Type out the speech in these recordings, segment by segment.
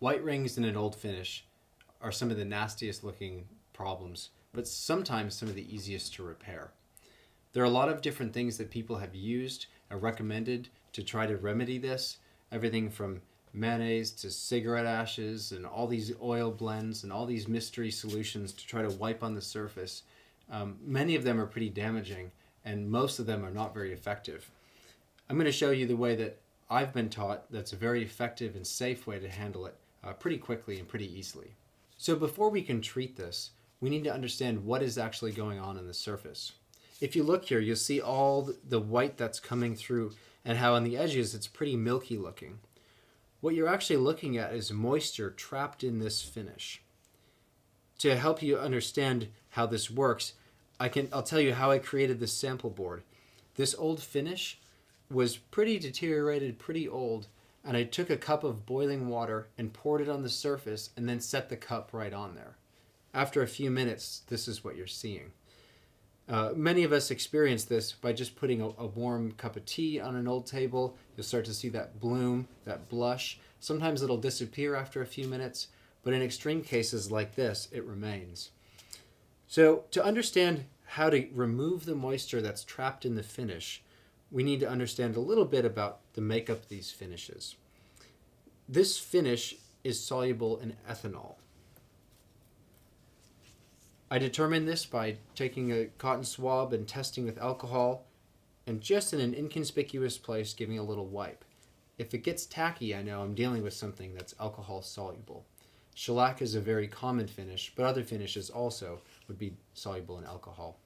White rings in an old finish are some of the nastiest looking problems, but sometimes some of the easiest to repair. There are a lot of different things that people have used and recommended to try to remedy this. Everything from mayonnaise to cigarette ashes and all these oil blends and all these mystery solutions to try to wipe on the surface. Many of them are pretty damaging and most of them are not very effective. I'm going to show you the way that I've been taught that's a very effective and safe way to handle it pretty quickly and pretty easily. So before we can treat this, we need to understand what is actually going on in the surface. If you look here, you'll see all the white that's coming through and how on the edges it's pretty milky looking. What you're actually looking at is moisture trapped in this finish. To help you understand how this works, I'll tell you how I created this sample board. This old finish was pretty deteriorated, pretty old, and I took a cup of boiling water and poured it on the surface and then set the cup right on there. After a few minutes, this is what you're seeing. Many of us experience this by just putting a warm cup of tea on an old table. You'll start to see that bloom, that blush. Sometimes it'll disappear after a few minutes, but in extreme cases like this, it remains. So to understand how to remove the moisture that's trapped in the finish, we need to understand a little bit about the makeup of these finishes. This finish is soluble in ethanol. I determined this by taking a cotton swab and testing with alcohol and just in an inconspicuous place giving a little wipe. If it gets tacky, I know I'm dealing with something that's alcohol soluble. Shellac is a very common finish, but other finishes also would be soluble in alcohol.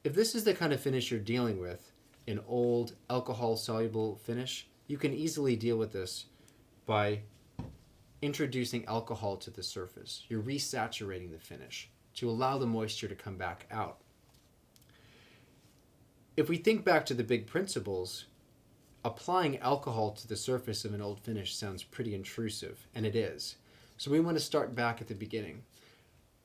If this is the kind of finish you're dealing with, an old alcohol soluble finish, you can easily deal with this by introducing alcohol to the surface. You're re-saturating the finish to allow the moisture to come back out. If we think back to the big principles, applying alcohol to the surface of an old finish sounds pretty intrusive, and it is. So we want to start back at the beginning.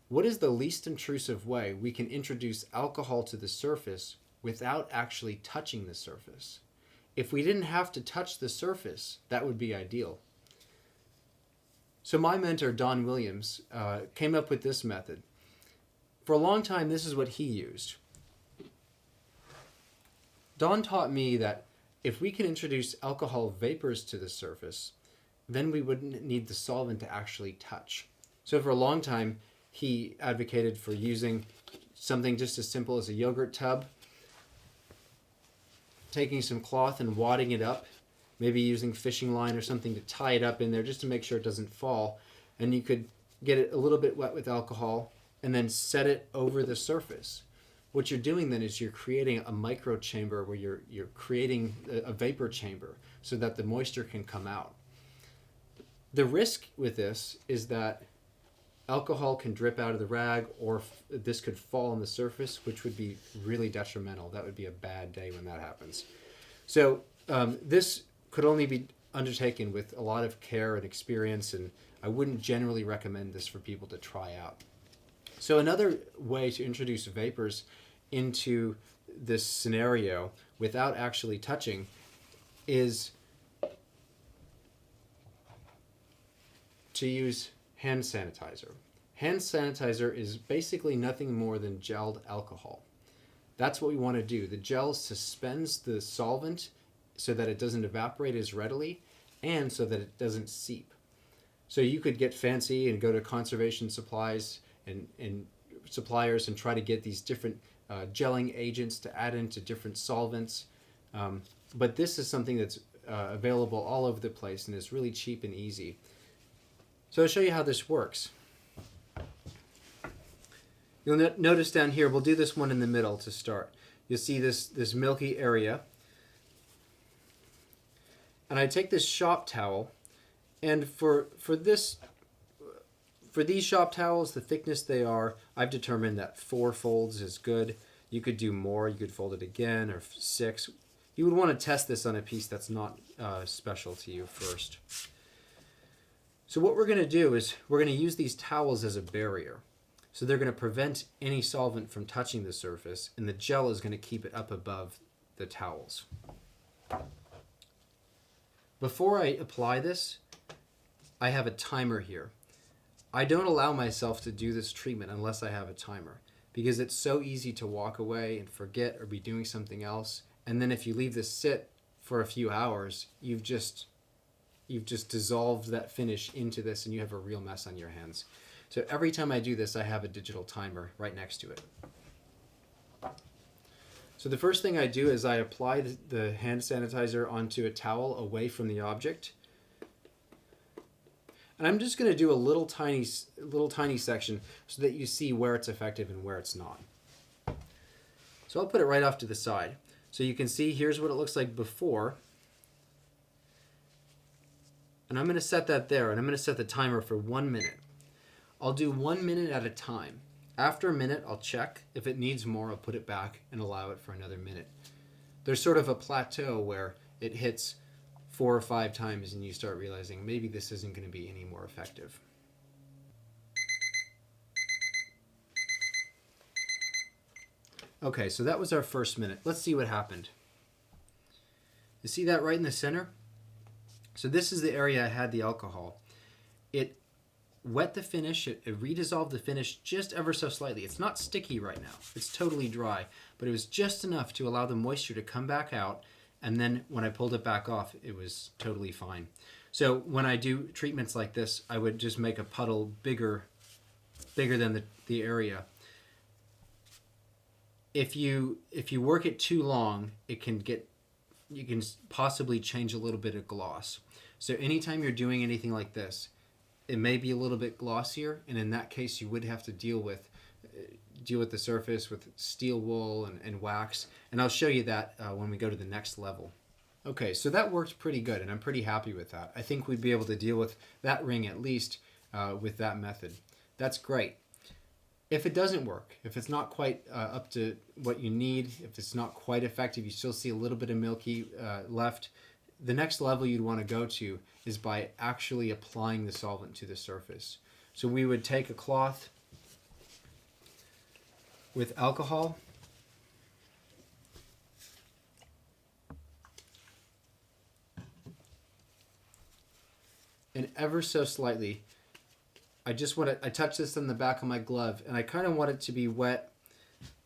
What is the least intrusive way we can introduce alcohol to the surface without actually touching the surface? If we didn't have to touch the surface, that would be ideal. So my mentor, Don Williams, came up with this method. For a long time, this is what he used. Don taught me that if we can introduce alcohol vapors to the surface, then we wouldn't need the solvent to actually touch. So for a long time, he advocated for using something just as simple as a yogurt tub, taking some cloth and wadding it up, maybe using fishing line or something to tie it up in there just to make sure it doesn't fall. And you could get it a little bit wet with alcohol and then set it over the surface. What you're doing then is you're creating a micro chamber where you're creating a vapor chamber so that the moisture can come out. The risk with this is that alcohol can drip out of the rag or this could fall on the surface, which would be really detrimental. That would be a bad day when that happens. So this could only be undertaken with a lot of care and experience, and I wouldn't generally recommend this for people to try out. So another way to introduce vapors into this scenario without actually touching is to use hand sanitizer. Hand sanitizer is basically nothing more than gelled alcohol. That's what we want to do. The gel suspends the solvent so that it doesn't evaporate as readily and so that it doesn't seep. So you could get fancy and go to conservation supplies and suppliers and try to get these different gelling agents to add into different solvents. But this is something that's available all over the place and is really cheap and easy. So I'll show you how this works. You'll notice down here, we'll do this one in the middle to start. You'll see this milky area. And I take this shop towel, and for these shop towels, the thickness they are, I've determined that 4 folds is good. You could do more, you could fold it again, or 6. You would want to test this on a piece that's not special to you first. So what we're going to do is we're going to use these towels as a barrier. So they're going to prevent any solvent from touching the surface, and the gel is going to keep it up above the towels. Before I apply this, I have a timer here. I don't allow myself to do this treatment unless I have a timer, because it's so easy to walk away and forget or be doing something else. And then if you leave this sit for a few hours, you've just dissolved that finish into this and you have a real mess on your hands. So every time I do this, I have a digital timer right next to it. So the first thing I do is I apply the hand sanitizer onto a towel away from the object. And I'm just going to do a little tiny section so that you see where it's effective and where it's not. So I'll put it right off to the side. So you can see here's what it looks like before. And I'm going to set that there, and I'm going to set the timer for 1 minute. I'll do 1 minute at a time. After a minute, I'll check. If it needs more, I'll put it back and allow it for another minute. There's sort of a plateau where it hits 4 or 5 times and you start realizing maybe this isn't going to be any more effective. Okay, so that was our first minute. Let's see what happened. You see that right in the center? So this is the area I had the alcohol. It wet the finish, it redissolved the finish just ever so slightly. It's not sticky right now. It's totally dry, but it was just enough to allow the moisture to come back out, and then when I pulled it back off, it was totally fine. So when I do treatments like this, I would just make a puddle bigger than the area. If you work it too long, you can possibly change a little bit of gloss. So anytime you're doing anything like this, it may be a little bit glossier, and in that case you would have to deal with the surface with steel wool and wax, and I'll show you that when we go to the next level. Okay, so that worked pretty good, and I'm pretty happy with that. I think we'd be able to deal with that ring at least with that method. That's great. If it doesn't work, if it's not quite up to what you need, if it's not quite effective, you still see a little bit of milky left, the next level you'd want to go to is by actually applying the solvent to the surface. So we would take a cloth with alcohol, and ever so slightly, I touch this on the back of my glove, and I kind of want it to be wet,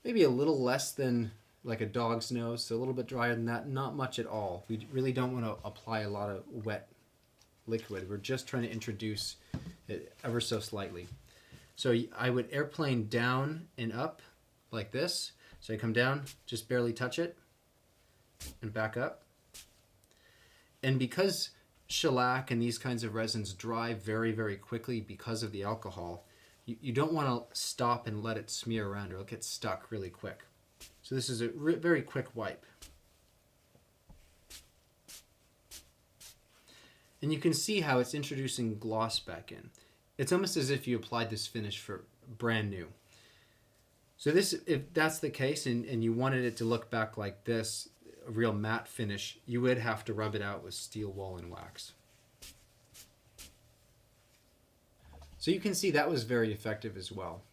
maybe a little less than like a dog's nose, so a little bit drier than that, not much at all. We really don't want to apply a lot of wet liquid. We're just trying to introduce it ever so slightly. So I would airplane down and up like this. So I come down, just barely touch it, and back up. And because shellac and these kinds of resins dry very, very quickly because of the alcohol, you don't want to stop and let it smear around or it'll get stuck really quick. So this is a very quick wipe. And you can see how it's introducing gloss back in. It's almost as if you applied this finish for brand new. So this, if that's the case and you wanted it to look back like this, a real matte finish, you would have to rub it out with steel wool and wax. So you can see that was very effective as well.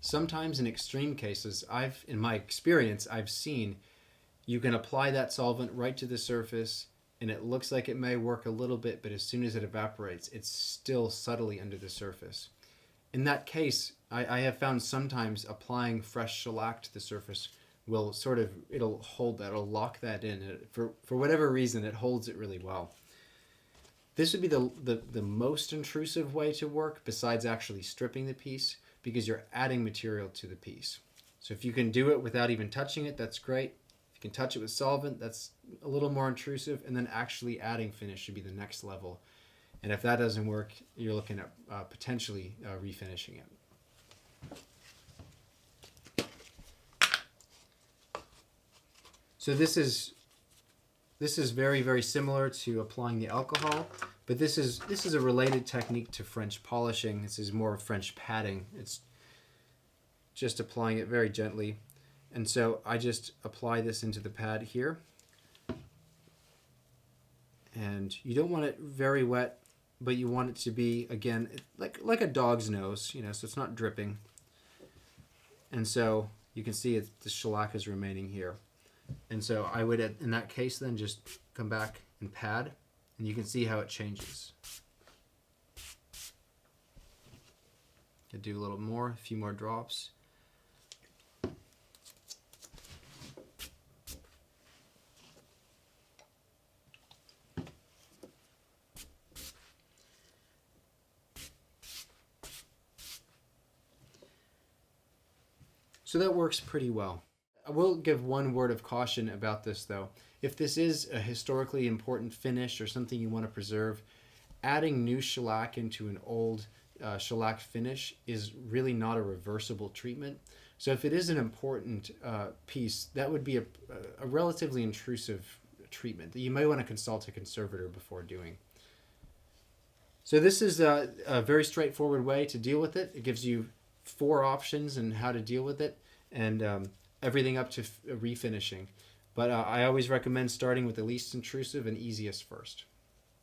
Sometimes in extreme cases, in my experience, I've seen you can apply that solvent right to the surface and it looks like it may work a little bit, but as soon as it evaporates, it's still subtly under the surface. In that case, I have found sometimes applying fresh shellac to the surface will it'll hold that, it'll lock that in. For whatever reason, it holds it really well. This would be the most intrusive way to work besides actually stripping the piece, because you're adding material to the piece. So if you can do it without even touching it, that's great. If you can touch it with solvent, that's a little more intrusive, and then actually adding finish should be the next level. And if that doesn't work, you're looking at potentially refinishing it. So this is very, very similar to applying the alcohol, but this is a related technique to French polishing. This is more French padding. It's just applying it very gently. And so I just apply this into the pad here. And you don't want it very wet, but you want it to be, again, like a dog's nose, so it's not dripping. And so you can see the shellac is remaining here. And so I would, in that case, then just come back and pad, and you can see how it changes. I do a little more, a few more drops. So that works pretty well. I will give one word of caution about this though. If this is a historically important finish or something you want to preserve, adding new shellac into an old shellac finish is really not a reversible treatment. So if it is an important piece, that would be a relatively intrusive treatment that you may want to consult a conservator before doing. So this is a very straightforward way to deal with it. It gives you 4 options and how to deal with it, and everything up to refinishing. But I always recommend starting with the least intrusive and easiest first.